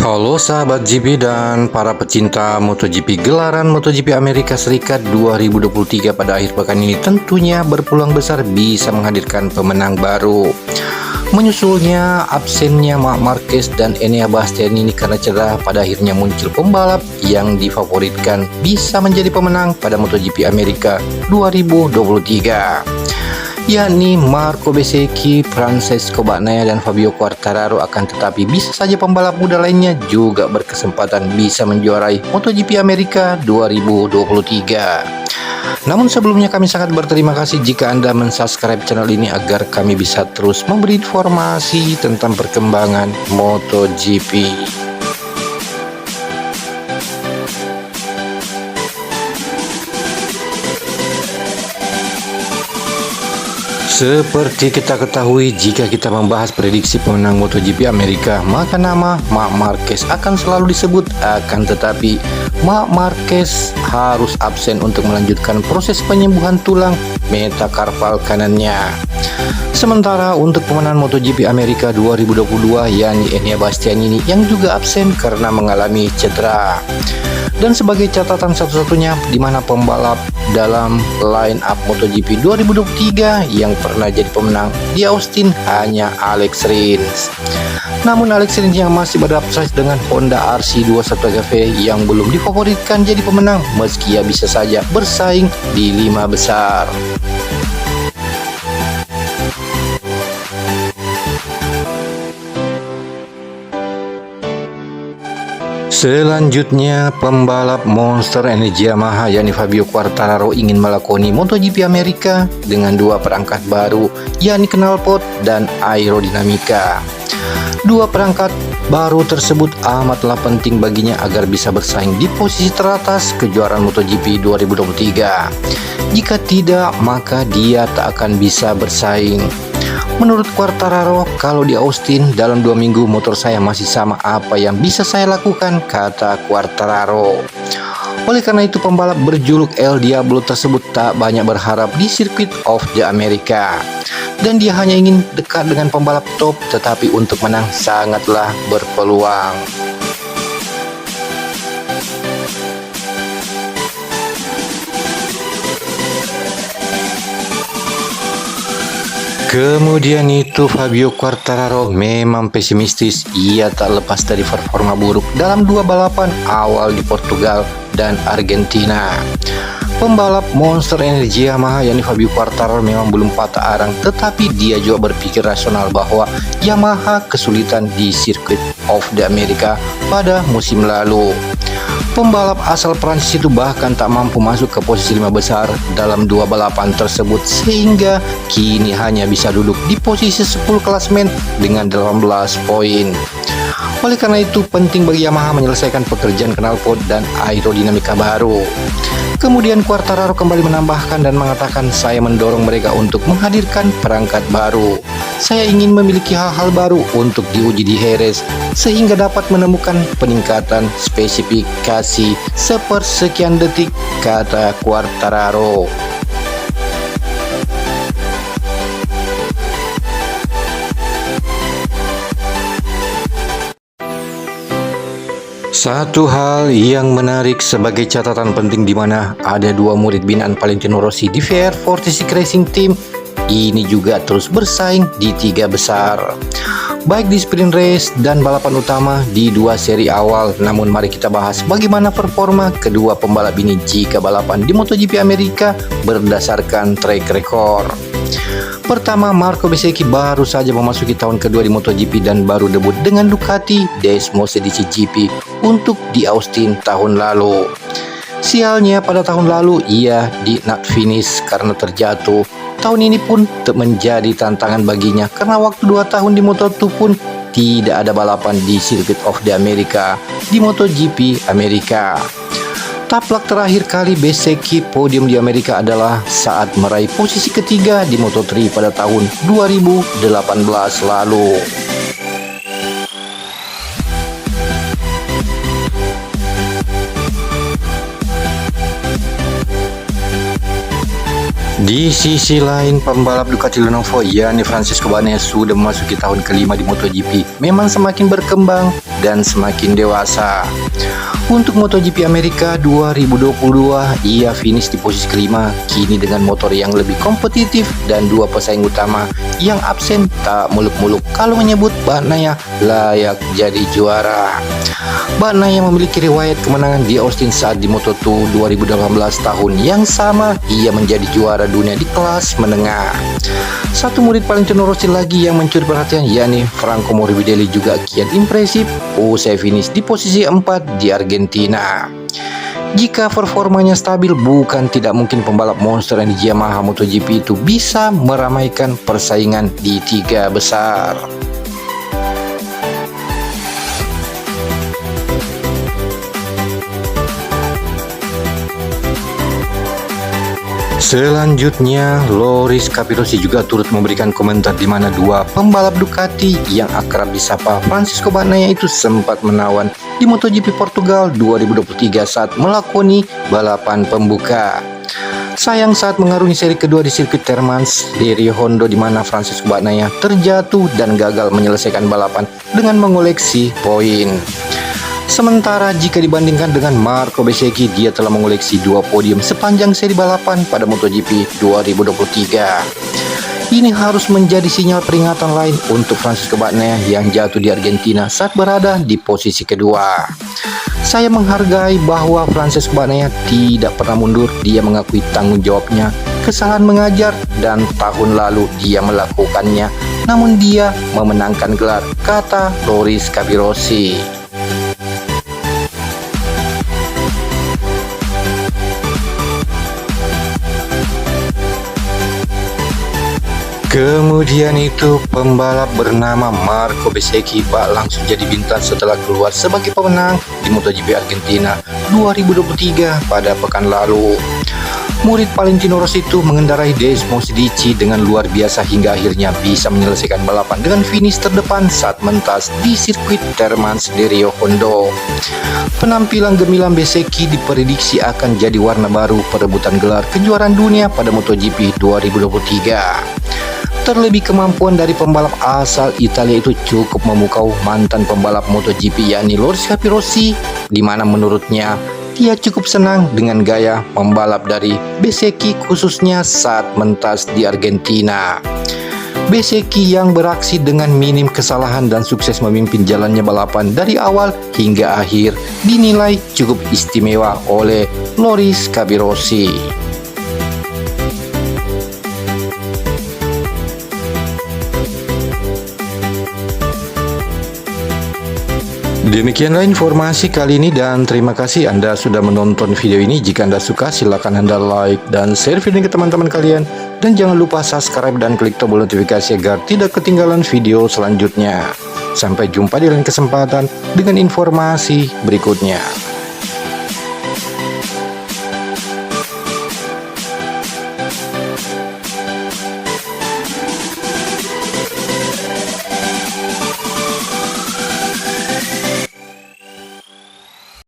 Halo sahabat GP dan para pecinta MotoGP. Gelaran MotoGP Amerika Serikat 2023 pada akhir pekan ini tentunya berpeluang besar bisa menghadirkan pemenang baru. Menyusulnya absennya Marc Marquez dan Enea Bastianini karena cedera, pada akhirnya muncul pembalap yang difavoritkan bisa menjadi pemenang pada MotoGP Amerika 2023, yakni Marco Bezzecchi, Francesco Bagnaia, dan Fabio Quartararo. Akan tetapi bisa saja pembalap muda lainnya juga berkesempatan bisa menjuarai MotoGP Amerika 2023. Namun sebelumnya kami sangat berterima kasih jika Anda mensubscribe channel ini agar kami bisa terus memberi informasi tentang perkembangan MotoGP. Seperti kita ketahui, jika kita membahas prediksi pemenang MotoGP Amerika, maka nama Marc Marquez akan selalu disebut. Akan tetapi, Marc Marquez harus absen untuk melanjutkan proses penyembuhan tulang metakarpal kanannya. Sementara untuk pemenang MotoGP Amerika 2022, yakni Enea Bastianini yang juga absen karena mengalami cedera. Dan sebagai catatan satu-satunya di mana pembalap dalam line up MotoGP 2023 yang pernah jadi pemenang di Austin hanya Alex Rins. Namun Alex Rins yang masih beradaptasi dengan Honda RC21 yang belum difavoritkan jadi pemenang meski ia bisa saja bersaing di 5 besar. Selanjutnya, pembalap Monster Energy Yamaha yakni Fabio Quartararo ingin melakoni MotoGP Amerika dengan dua perangkat baru, yakni knalpot dan aerodinamika. Dua perangkat baru tersebut amatlah penting baginya agar bisa bersaing di posisi teratas kejuaraan MotoGP 2023. Jika tidak, maka dia tak akan bisa bersaing. Menurut Quartararo, kalau di Austin dalam 2 minggu motor saya masih sama apa yang bisa saya lakukan, kata Quartararo. Oleh karena itu, pembalap berjuluk El Diablo tersebut tak banyak berharap di Circuit of the America. Dan dia hanya ingin dekat dengan pembalap top, tetapi untuk menang sangatlah berpeluang. Kemudian itu Fabio Quartararo memang pesimistis. Ia tak lepas dari performa buruk dalam dua balapan awal di Portugal dan Argentina. Pembalap Monster Energy Yamaha yakni Fabio Quartararo memang belum patah arang, tetapi dia juga berpikir rasional bahwa Yamaha kesulitan di Circuit of the America pada musim lalu. Pembalap asal Prancis itu bahkan tak mampu masuk ke posisi 5 besar dalam dua balapan tersebut, sehingga kini hanya bisa duduk di posisi 10 klasemen dengan 18 poin. Oleh karena itu, penting bagi Yamaha menyelesaikan pekerjaan knalpot dan aerodinamika baru. Kemudian Quartararo kembali menambahkan dan mengatakan, saya mendorong mereka untuk menghadirkan perangkat baru. Saya ingin memiliki hal-hal baru untuk diuji di Jerez sehingga dapat menemukan peningkatan spesifikasi sepersekian detik, kata Quartararo. Satu hal yang menarik sebagai catatan penting di mana ada dua murid binaan Valentino Rossi di VR46 Racing Team ini juga terus bersaing di 3 besar, baik di sprint race dan balapan utama di 2 seri awal. Namun mari kita bahas bagaimana performa kedua pembalap ini jika balapan di MotoGP Amerika berdasarkan track record. Pertama, Marco Bezzecchi baru saja memasuki tahun kedua di MotoGP dan baru debut dengan Ducati Desmos edisi GP untuk di Austin tahun lalu. Sialnya pada tahun lalu ia di not finish karena terjatuh. Tahun ini pun menjadi tantangan baginya karena waktu 2 tahun di Moto2 pun tidak ada balapan di Circuit of the America di MotoGP Amerika. Taplak terakhir kali Bezzecchi podium di Amerika adalah saat meraih posisi ketiga di Moto3 pada tahun 2018 lalu. Di sisi lain, pembalap Ducati Lenovo yakni Francesco Bagnaia sudah memasuki tahun kelima di MotoGP. Memang semakin berkembang dan semakin dewasa. Untuk MotoGP Amerika 2022, ia finish di posisi kelima, kini dengan motor yang lebih kompetitif dan dua pesaing utama yang absen tak muluk-muluk kalau menyebut Bagnaia layak jadi juara. Bagnaia memiliki riwayat kemenangan di Austin saat di Moto2 2018 tahun yang sama ia menjadi juara dunia di kelas menengah. Satu murid Valentino Rossi lagi yang mencuri perhatian yakni Franco Morbidelli juga kian impresif usai finish di posisi 4 di Argentina. Jika performanya stabil, bukan tidak mungkin pembalap monster yang di Yamaha MotoGP itu bisa meramaikan persaingan di tiga besar. Selanjutnya, Loris Capirossi juga turut memberikan komentar di mana dua pembalap Ducati yang akrab disapa Francesco Bagnaia itu sempat menawan di MotoGP Portugal 2023 saat melakoni balapan pembuka. Sayang saat mengarungi seri kedua di sirkuit Termans di Rio Hondo di mana Francesco Bagnaia terjatuh dan gagal menyelesaikan balapan dengan mengoleksi poin. Sementara jika dibandingkan dengan Marco Bezzecchi, dia telah mengoleksi 2 podium sepanjang seri balapan pada MotoGP 2023. Ini harus menjadi sinyal peringatan lain untuk Francesco Bagnaia yang jatuh di Argentina saat berada di posisi kedua. Saya menghargai bahwa Francesco Bagnaia tidak pernah mundur, dia mengakui tanggung jawabnya, kesalahan mengajar, dan tahun lalu dia melakukannya, namun dia memenangkan gelar, kata Loris Capirossi. Kemudian itu pembalap bernama Marco Bezzecchi langsung jadi bintang setelah keluar sebagai pemenang di MotoGP Argentina 2023 pada pekan lalu. Murid Valentino Rossi itu mengendarai Desmo Sidici dengan luar biasa hingga akhirnya bisa menyelesaikan balapan dengan finish terdepan saat mentas di sirkuit Termans di Rio Hondo. Penampilan gemilang Bezzecchi diprediksi akan jadi warna baru perebutan gelar kejuaraan dunia pada MotoGP 2023. Terlebih kemampuan dari pembalap asal Italia itu cukup memukau mantan pembalap MotoGP yakni Loris Capirossi, di mana menurutnya dia cukup senang dengan gaya membalap dari Bezzecchi khususnya saat mentas di Argentina. Bezzecchi yang beraksi dengan minim kesalahan dan sukses memimpin jalannya balapan dari awal hingga akhir dinilai cukup istimewa oleh Loris Capirossi. Demikianlah informasi kali ini dan terima kasih Anda sudah menonton video ini. Jika Anda suka silakan Anda like dan share video ini ke teman-teman kalian. Dan jangan lupa subscribe dan klik tombol notifikasi agar tidak ketinggalan video selanjutnya. Sampai jumpa di lain kesempatan dengan informasi berikutnya.